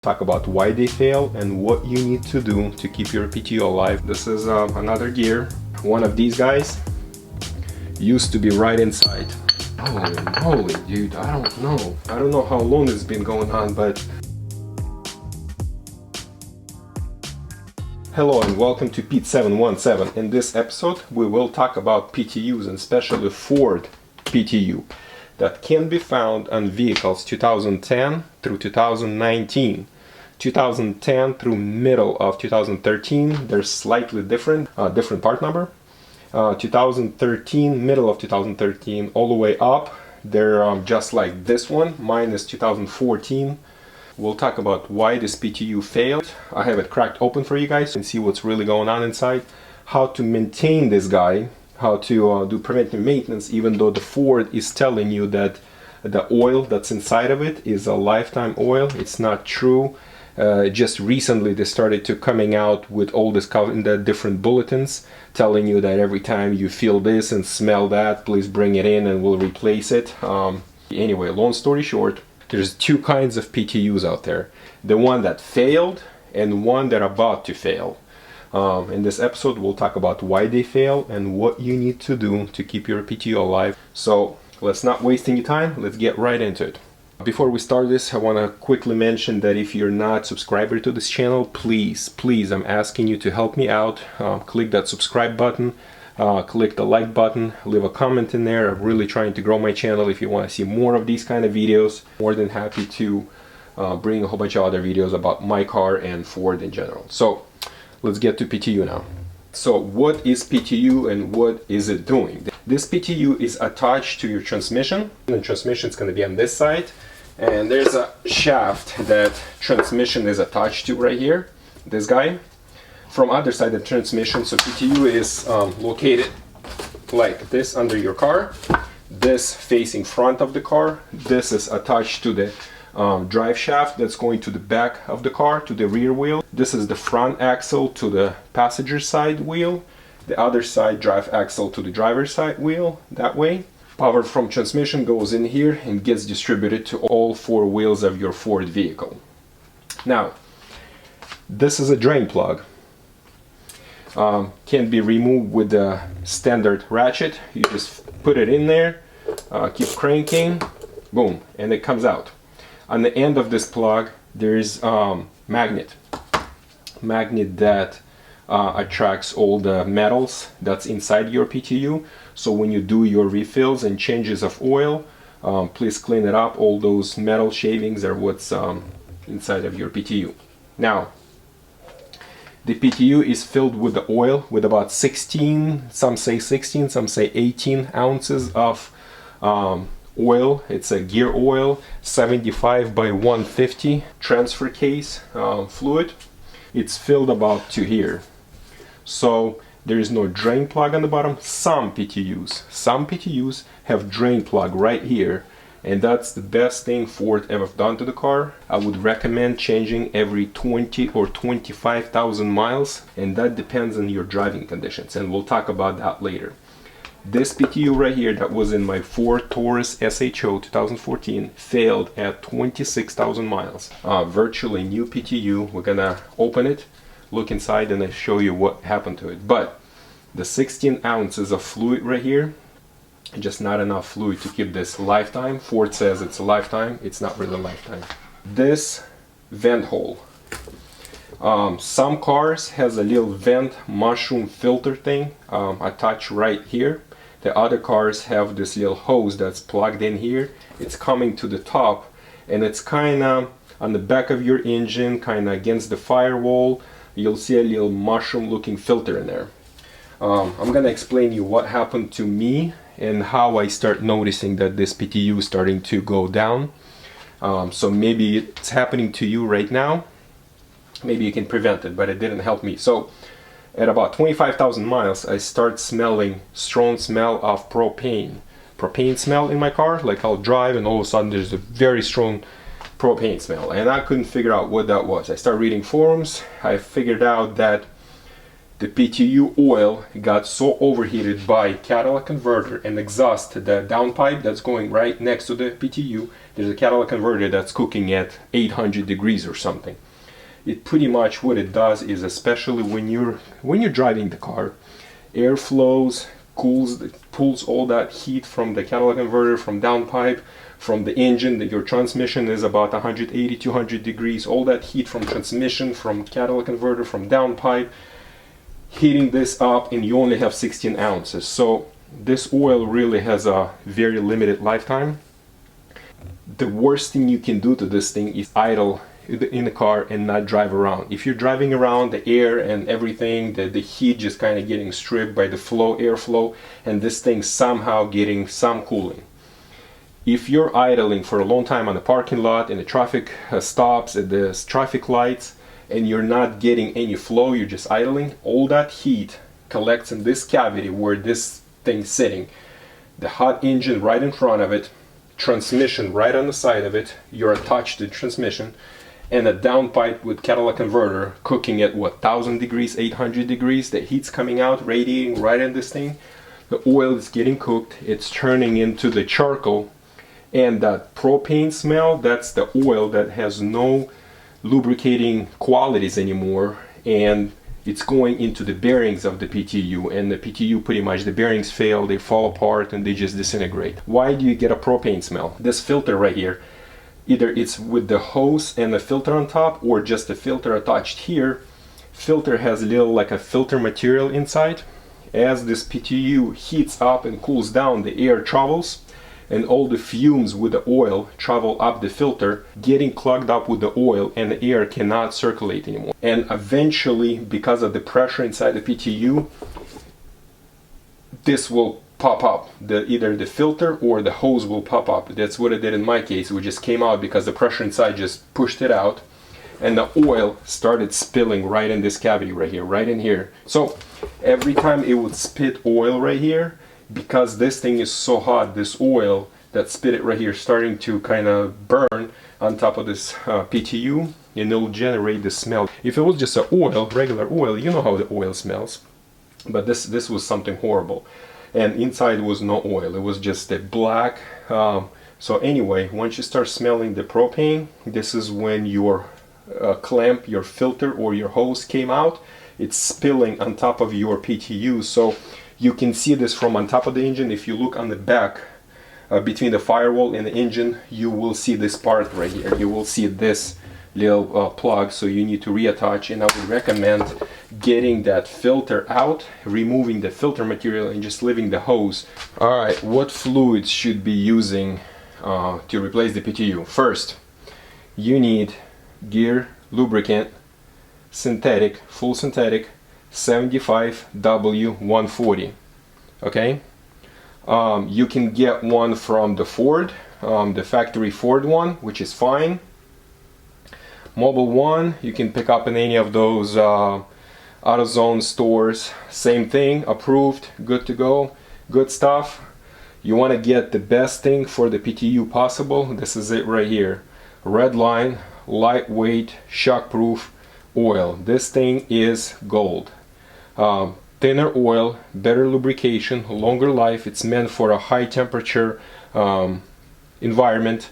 Talk about why they fail and what you need to do to keep your PTU alive. This is another gear. One of these guys used to be right inside. Holy dude, I don't know how long it's been going on, but hello and welcome to Pete 717. In this episode we will talk about PTUs, and especially Ford PTU that can be found on vehicles 2010 through 2019. 2010 through middle of 2013, they're slightly different, different part number. 2013, middle of 2013, all the way up, they're just like this one, minus 2014. We'll talk about why this PTU failed. I have it cracked open for you guys and see what's really going on inside. How to maintain this guy, how to do preventive maintenance, even though the Ford is telling you that the oil that's inside of it is a lifetime oil. It's not true. Just recently they started to coming out with all this in the different bulletins telling you that every time you feel this and smell that, please bring it in and we'll replace it. Anyway, long story short, there's two kinds of PTUs out there. The one that failed and one that are about to fail. In this episode we'll talk about why they fail and what you need to do to keep your PTU alive. So let's not waste any time, let's get right into it. Before we start this, I want to quickly mention that if you're not a subscriber to this channel, please, I'm asking you to help me out. Click that subscribe button, click the like button, leave a comment in there. I'm really trying to grow my channel. If you want to see more of these kind of videos, more than happy to bring a whole bunch of other videos about my car and Ford in general. So let's get to PTU now. So what is PTU and what is it doing? This PTU is attached to your transmission. The transmission is going to be on this side, and there's a shaft that transmission is attached to right here, this guy. From other side of the transmission, so PTU is located like this under your car. This facing front of the car. This is attached to the drive shaft that's going to the back of the car, to the rear wheel. This is the front axle to the passenger side wheel. The other side drive axle to the driver's side wheel, that way. Power from transmission goes in here and gets distributed to all four wheels of your Ford vehicle. Now, this is a drain plug. Can be removed with the standard ratchet. You just put it in there, keep cranking, boom, and it comes out. On the end of this plug there is magnet that attracts all the metals that's inside your PTU. So when you do your refills and changes of oil, please clean it up. All those metal shavings are what's inside of your PTU. Now, the PTU is filled with the oil with about 16, some say 16, some say 18 ounces of oil. It's a gear oil, 75 by 150 transfer case fluid. It's filled about to here. So there is no drain plug on the bottom. Some PTUs have drain plug right here, and that's the best thing Ford ever done to the car. I would recommend changing every 20 or 25,000 miles, and that depends on your driving conditions, and we'll talk about that later. This PTU right here that was in my Ford Taurus SHO 2014 failed at 26,000 miles. Virtually new PTU. We're gonna open it, look inside, and I'll show you what happened to it. But the 16 ounces of fluid right here, just not enough fluid to keep this lifetime. Ford says it's a lifetime. It's not really a lifetime. This vent hole. Some cars has a little vent mushroom filter thing attached right here. The other cars have this little hose that's plugged in here. It's coming to the top, and it's kind of on the back of your engine, kind of against the firewall. You'll see a little mushroom looking filter in there. I'm gonna explain you what happened to me and how I start noticing that this PTU is starting to go down. So maybe it's happening to you right now. Maybe you can prevent it, but it didn't help me. So at about 25,000 miles, I start smelling strong smell of propane smell in my car. Like I'll drive and all of a sudden there's a very strong propane smell, and I couldn't figure out what that was. I started reading forums. I figured out that the PTU oil got so overheated by catalytic converter and exhaust, the downpipe that's going right next to the PTU. There's a catalytic converter that's cooking at 800 degrees or something. It pretty much what it does is, especially when you're driving the car, air flows, pulls all that heat from the catalytic converter, from downpipe, from the engine. That your transmission is about 180 200 degrees. All that heat from transmission, from catalytic converter, from downpipe, heating this up, and you only have 16 ounces. So this oil really has a very limited lifetime. The worst thing you can do to this thing is idle in the car and not drive around. If you're driving around, the air and everything, the heat just kind of getting stripped by the airflow, and this thing somehow getting some cooling. If you're idling for a long time on the parking lot, in the traffic stops, at the traffic lights, and you're not getting any flow, you're just idling, all that heat collects in this cavity where this thing's sitting. The hot engine right in front of it, transmission right on the side of it, you're attached to the transmission, and a downpipe with catalytic converter cooking at what, 1000 degrees, 800 degrees. The heat's coming out, radiating right in this thing. The oil is getting cooked, it's turning into the charcoal, and that propane smell, that's the oil that has no lubricating qualities anymore, and it's going into the bearings of the PTU, and the PTU pretty much, the bearings fail, they fall apart, and they just disintegrate. Why do you get a propane smell? This filter right here, either it's with the hose and the filter on top, or just the filter attached here. Filter has a little like a filter material inside. As this PTU heats up and cools down, the air travels, and all the fumes with the oil travel up the filter, getting clogged up with the oil, and the air cannot circulate anymore. And eventually, because of the pressure inside the PTU, this will pop up. Either the filter or the hose will pop up. That's what it did in my case. It just came out because the pressure inside just pushed it out, and the oil started spilling right in this cavity right here, right in here. So every time it would spit oil right here, because this thing is so hot, this oil that spit it right here starting to kind of burn on top of this PTU, and it'll generate the smell. If it was just a oil, regular oil, you know how the oil smells, but this was something horrible, and inside was no oil, it was just a black. So anyway, once you start smelling the propane, this is when your clamp, your filter or your hose came out. It's spilling on top of your PTU. So you can see this from on top of the engine. If you look on the back, between the firewall and the engine, you will see this part right here. You will see this little plug, so you need to reattach, and I would recommend getting that filter out, removing the filter material, and just leaving the hose. Alright, what fluids should be using to replace the PTU? First, you need gear lubricant, synthetic, full synthetic, 75W140. Okay, you can get one from the Ford, the factory Ford one, which is fine. Mobile one you can pick up in any of those AutoZone stores. Same thing, approved, good to go, good stuff. You want to get the best thing for the PTU possible. This is it right here. Redline lightweight shockproof oil. This thing is gold. Thinner oil, better lubrication, longer life. It's meant for a high temperature environment.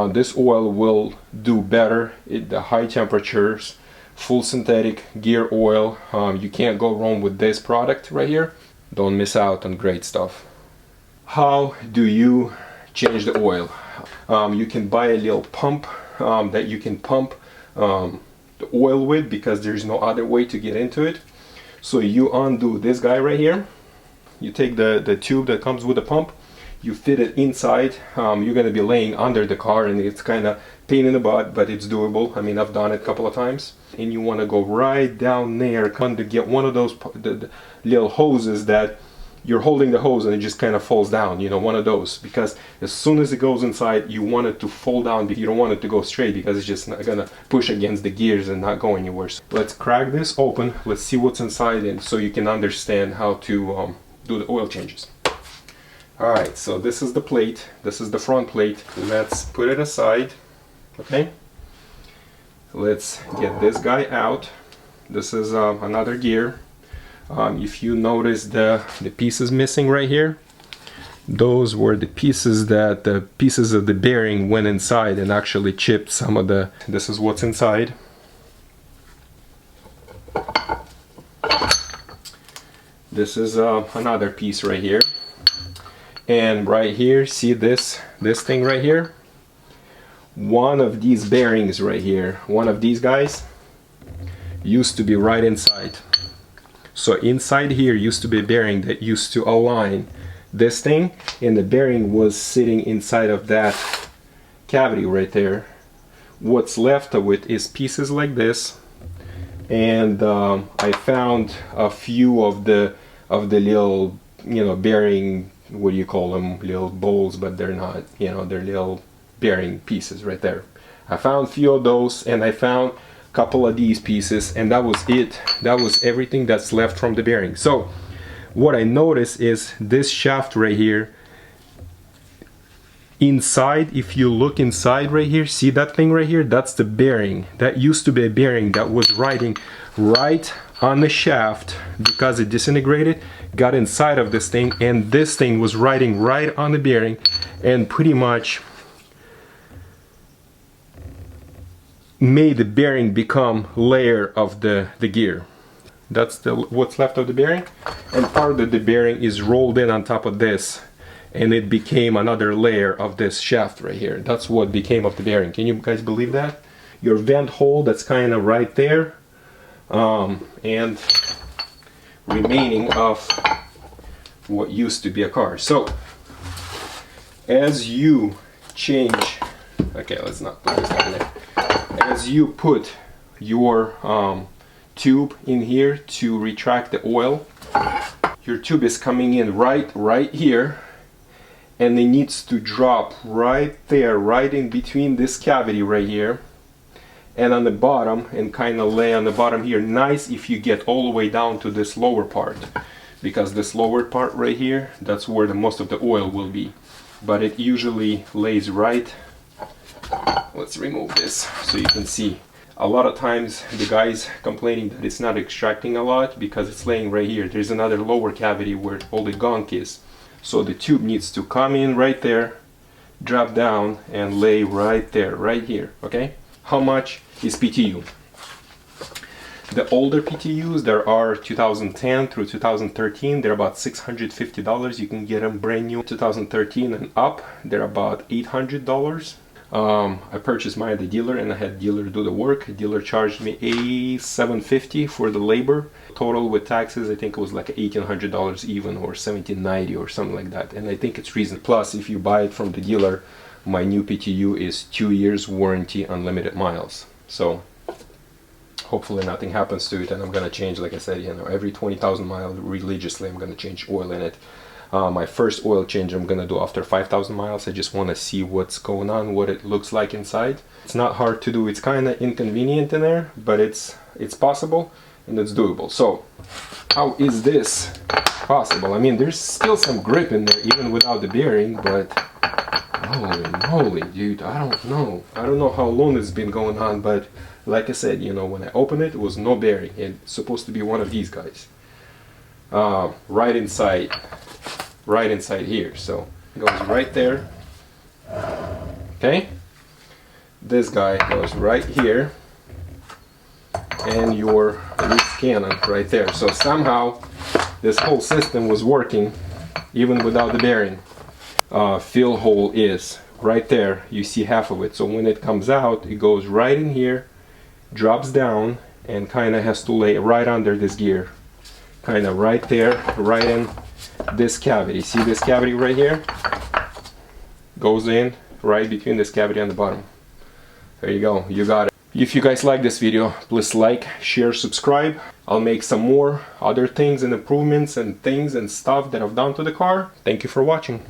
This oil will do better at the high temperatures. Full synthetic gear oil. You can't go wrong with this product right here. Don't miss out on great stuff. How do you change the oil? You can buy a little pump that you can pump the oil with, because there's no other way to get into it. So you undo this guy right here, you take the tube that comes with the pump, you fit it inside. You're going to be laying under the car, and it's kind of pain in the butt, but it's doable. I mean, I've done it a couple of times. And you want to go right down there, kind of get one of those the little hoses that you're holding the hose and it just kind of falls down, you know, one of those, because as soon as it goes inside, you want it to fall down. You don't want it to go straight, because it's just not gonna push against the gears and not go anywhere. So let's crack this open, let's see what's inside, and so you can understand how to do the oil changes. Alright, so this is the plate, this is the front plate. Let's put it aside. Okay, let's get this guy out. This is another gear. If you notice the pieces missing right here, those were the pieces that the pieces of the bearing went inside and actually chipped some of the, this is what's inside. This is another piece right here. And right here, see this thing right here? One of these bearings right here, one of these guys, used to be right inside. So inside here used to be a bearing that used to align this thing, and the bearing was sitting inside of that cavity right there. What's left of it is pieces like this, and I found a few of the little, you know, bearing, what do you call them, little bowls, but they're not, you know, they're little bearing pieces right there. I found a few of those, and I found a couple of these pieces, and that was it. That was everything that's left from the bearing. So what I noticed is this shaft right here, inside, if you look inside right here, see that thing right here? That's the bearing. That used to be a bearing that was riding right on the shaft, because it disintegrated, got inside of this thing, and this thing was riding right on the bearing and pretty much made the bearing become layer of the gear. That's what's left of the bearing, and part of the bearing is rolled in on top of this, and it became another layer of this shaft right here. That's what became of the bearing. Can you guys believe that? Your vent hole, that's kind of right there, and remaining of what used to be a car. So as you change, okay, let's not put this down there. As you put your tube in here to retract the oil, your tube is coming in right here, and it needs to drop right there, right in between this cavity right here and on the bottom, and kind of lay on the bottom here. Nice if you get all the way down to this lower part, because this lower part right here, that's where the most of the oil will be, but it usually lays right. Let's remove this so you can see. A lot of times the guys complaining that it's not extracting a lot because it's laying right here. There's another lower cavity where all the gunk is. So the tube needs to come in right there, drop down, and lay right there, right here, okay? How much is PTU? The older PTUs, there are 2010 through 2013, they're about $650. You can get them brand new. 2013 and up, they're about $800. I purchased mine at the dealer, and I had dealer do the work. Dealer charged me $750 for the labor. Total with taxes, I think it was like $1,800 even, or $1,790 or something like that. And I think it's reasonable. Plus, if you buy it from the dealer, my new PTU is 2 years warranty, unlimited miles. So hopefully nothing happens to it, and I'm gonna change, like I said, you know, every 20,000 miles religiously I'm gonna change oil in it. My first oil change I'm gonna do after 5,000 miles. I just want to see what's going on, what it looks like inside. It's not hard to do. It's kind of inconvenient in there, but it's possible and it's doable. So how is this possible? I mean, there's still some grip in there even without the bearing, but holy moly, dude, I don't know how long it's been going on, but like I said, you know, when I opened it, it was no bearing. It's supposed to be one of these guys, right inside here. So it goes right there, okay? This guy goes right here, and your loose cannon right there. So somehow this whole system was working even without the bearing. Fill hole is right there. You see half of it. So when it comes out, it goes right in here, drops down, and kind of has to lay right under this gear, kind of right there, right in this cavity. See this cavity right here? Goes in right between this cavity and the bottom. There you go, you got it. If you guys like this video, please like, share, subscribe. I'll make some more other things and improvements and things and stuff that I've done to the car. Thank you for watching.